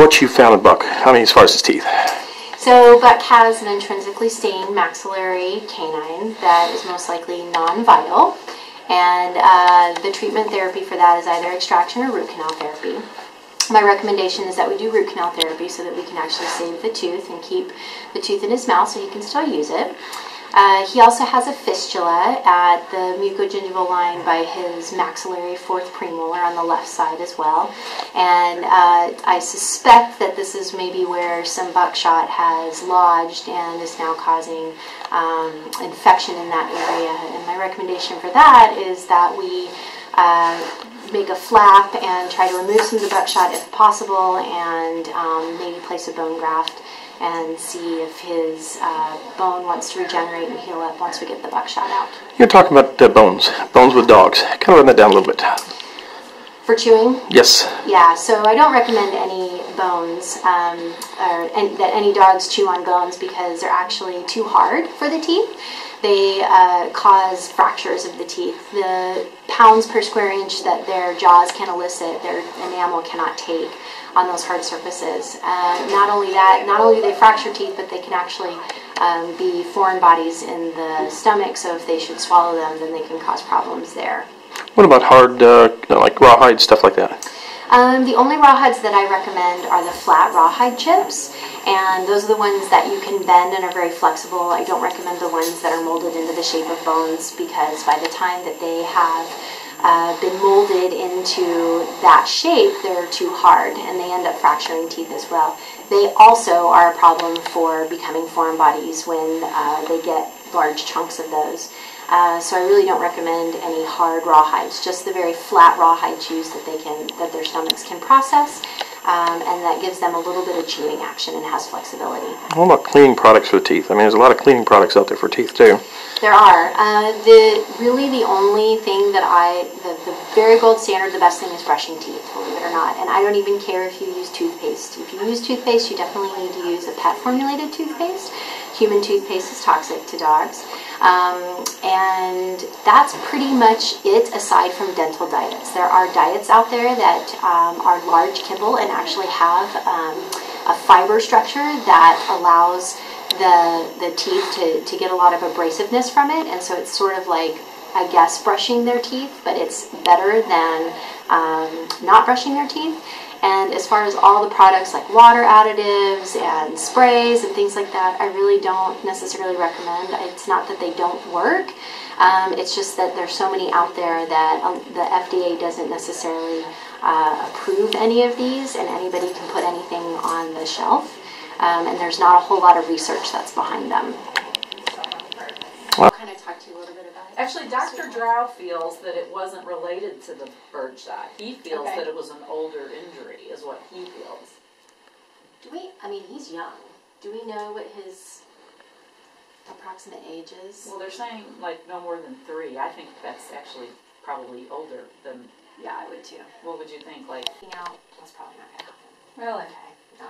what you found in Buck? I mean, as far as his teeth. So Buck has an intrinsically stained maxillary canine that is most likely non-vital, and the treatment therapy for that is either extraction or root canal therapy. My recommendation is that we do root canal therapy so that we can actually save the tooth and keep the tooth in his mouth so he can still use it. He also has a fistula at the mucogingival line by his maxillary fourth premolar on the left side as well. And I suspect that this is maybe where some buckshot has lodged and is now causing infection in that area. And my recommendation for that is that we make a flap and try to remove some of the buckshot if possible, and maybe place a bone graft and see if his bone wants to regenerate and heal up once we get the buckshot out. You're talking about bones with dogs. Kind of run that down a little bit. For chewing? Yes. Yeah, so I don't recommend any bones, that any dogs chew on bones, because they're actually too hard for the teeth. They cause fractures of the teeth. The pounds per square inch that their jaws can elicit, their enamel cannot take on those hard surfaces. Not only that, not only do they fracture teeth, but they can actually be foreign bodies in the stomach, so if they should swallow them, then they can cause problems there. What about hard, like rawhide, stuff like that? The only rawhides that I recommend are the flat rawhide chips, and those are the ones that you can bend and are very flexible. I don't recommend the ones that are molded into the shape of bones, because by the time that they have been molded into that shape, they're too hard and they end up fracturing teeth as well. They also are a problem for becoming foreign bodies when they get large chunks of those. So I really don't recommend any hard rawhides, just the very flat rawhide chews that their stomachs can process, and that gives them a little bit of chewing action and has flexibility. What about cleaning products for teeth? I mean, there's a lot of cleaning products out there for teeth too. There are. The only thing that the very gold standard, the best thing is brushing teeth, believe it or not. And I don't even care if you use toothpaste. If you use toothpaste, you definitely need to use a pet formulated toothpaste. Human toothpaste is toxic to dogs. And that's pretty much it, aside from dental diets. There are diets out there that are large kibble and actually have a fiber structure that allows the teeth to get a lot of abrasiveness from it, and so it's sort of like, I guess, brushing their teeth, but it's better than not brushing their teeth. And as far as all the products like water additives and sprays and things like that, I really don't necessarily recommend. It's not that they don't work, it's just that there's so many out there that the FDA doesn't necessarily approve any of these, and anybody can put anything on the shelf. And there's not a whole lot of research that's behind them. I'll kind of talk to you a little bit about it. Actually, Dr. Drow feels that it wasn't related to the bird shot. He feels that it was an older injury, is what he feels. I mean, he's young. Do we know what his approximate age is? Well, they're saying, like, no more than 3. I think that's actually probably older than... Yeah, I would too. What would you think, like... That's probably not going to happen. Really? Okay, no.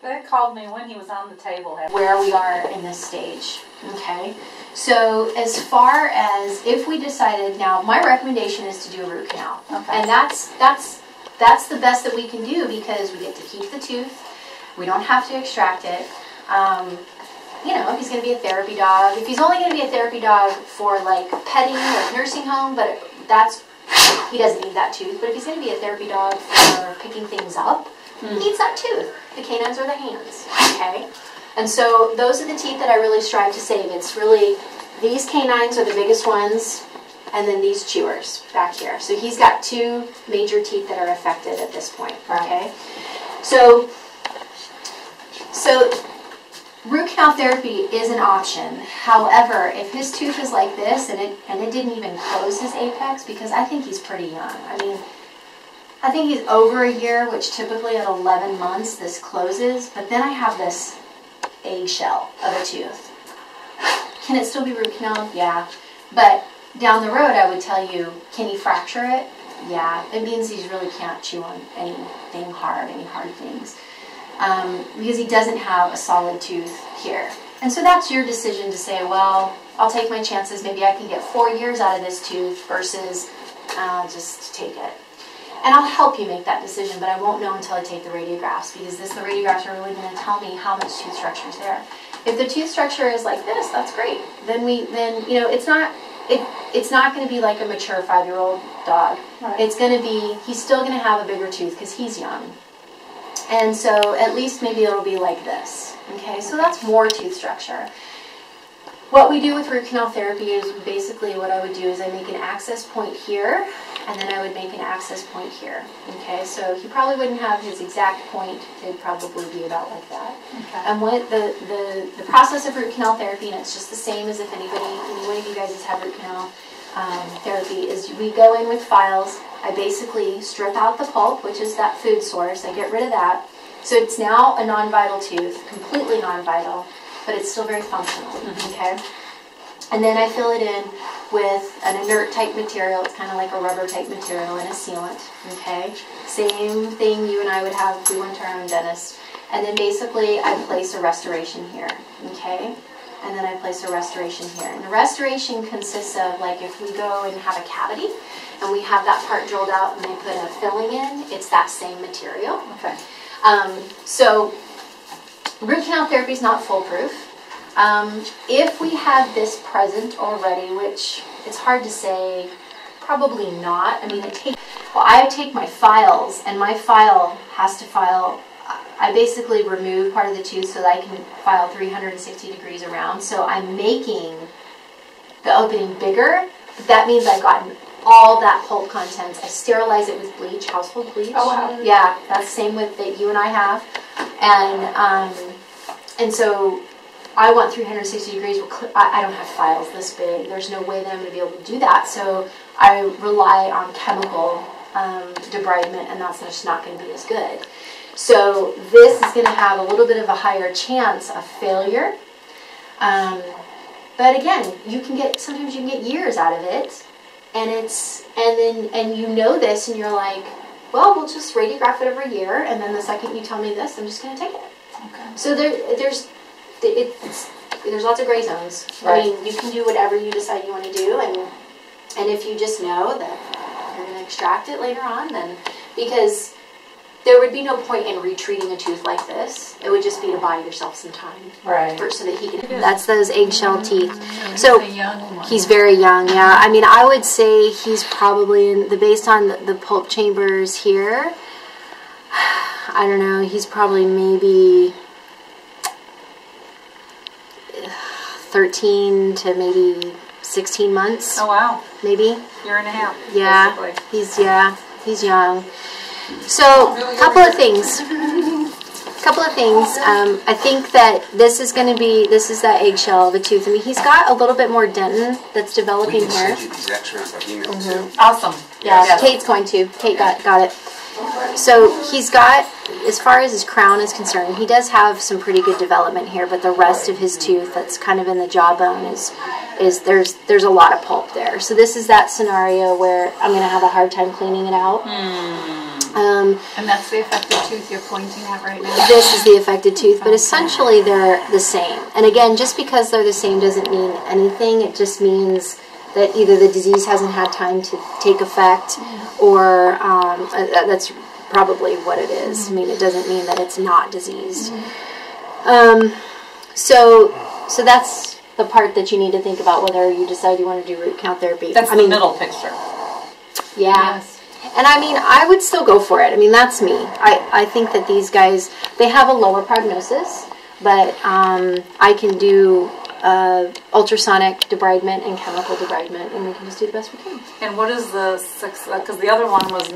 They called me when he was on the table. Where we are in this stage, okay? So as far as if we decided, now my recommendation is to do a root canal. Okay. And that's the best that we can do, because we get to keep the tooth. We don't have to extract it. You know, if he's going to be a therapy dog, if he's only going to be a therapy dog for like petting or nursing home, but he doesn't need that tooth. But if he's going to be a therapy dog for picking things up, he needs that tooth. The canines are the hands, okay? And so those are the teeth that I really strive to save. It's really, these canines are the biggest ones, and then these chewers back here. So he's got 2 major teeth that are affected at this point, okay? So root canal therapy is an option. However, if his tooth is like this and it didn't even close his apex, because I think he's pretty young. I mean, I think he's over a year, which typically at 11 months this closes, but then I have this eggshell of a tooth. Can it still be root canal? Yeah. But down the road, I would tell you, can he fracture it? Yeah. It means he really can't chew on anything hard, any hard things. Because he doesn't have a solid tooth here. And so that's your decision to say, well, I'll take my chances. Maybe I can get 4 years out of this tooth versus just take it. And I'll help you make that decision, but I won't know until I take the radiographs, because the radiographs are really going to tell me how much tooth structure is there. If the tooth structure is like this, that's great. Then you know, it's not going to be like a mature 5-year-old dog. Right. It's going to be, he's still going to have a bigger tooth because he's young. And so at least maybe it'll be like this. Okay, so that's more tooth structure. What we do with root canal therapy is basically what I would do is I make an access point here, and then I would make an access point here. Okay, so he probably wouldn't have his exact point. It'd probably be about like that. Okay. And what the process of root canal therapy, and it's just the same as if any one of you guys has had root canal therapy, is we go in with files. I basically strip out the pulp, which is that food source. I get rid of that. So it's now a non-vital tooth, completely non-vital, but it's still very functional, okay? And then I fill it in with an inert type material. It's kind of like a rubber type material and a sealant, okay? Same thing you and I would have if we went to our own dentist. And then basically I place a restoration here, okay? And then I place a restoration here. And the restoration consists of, like, if we go and have a cavity and we have that part drilled out and they put a filling in, it's that same material. Okay. So root canal therapy is not foolproof. If we have this present already, which it's hard to say, probably not. I mean, I take my files, and my file has to file. I basically remove part of the tooth so that I can file 360 degrees around. So I'm making the opening bigger, but that means I've gotten all that pulp contents. I sterilize it with bleach, household bleach. Oh, wow. Yeah, that's the same with that you and I have. And so I want 360 degrees. I don't have files this big. There's no way that I'm going to be able to do that. So I rely on chemical debridement, and that's just not going to be as good. So this is going to have a little bit of a higher chance of failure. But again, sometimes you can get years out of it, and you know this, and you're like, well, we'll just radiograph it every year, and then the second you tell me this, I'm just going to take it. Okay. So there's lots of gray zones. Right. I mean, you can do whatever you decide you want to do, and if you just know that you're going to extract it later on, then, because there would be no point in retreating a tooth like this. It would just be to buy yourself some time. Right. So that he can. That's those eggshell teeth. He's So a young one. he's very young. Yeah. I mean, I would say he's probably based on the pulp chambers here. I don't know. He's probably maybe 13 to maybe 16 months. Oh, wow. Maybe. Year and a half. Yeah. Basically. He's young. So, a couple of things. I think that this is that eggshell of a tooth. I mean, he's got a little bit more dentin that's We developing can here. send you these extras by email too. Awesome. Yeah, Yes. Kate's going to. Kate got it. So he's got, as far as his crown is concerned, he does have some pretty good development here, but the rest of his tooth that's kind of in the jawbone is there's a lot of pulp there. So this is that scenario where I'm going to have a hard time cleaning it out. And that's the affected tooth you're pointing at right now? This is the affected tooth, but essentially they're the same. And again, just because they're the same doesn't mean anything. It just means that either the disease hasn't had time to take effect, or that's probably what it is. I mean, it doesn't mean that it's not diseased. So that's the part that you need to think about whether you decide you want to do root canal therapy. That's the middle picture. Yeah. Yes. And I mean, I would still go for it. I mean, that's me. I think that these guys, they have a lower prognosis, but I can do ultrasonic debridement and chemical debridement, and we can just do the best we can. And what is the, because the other one was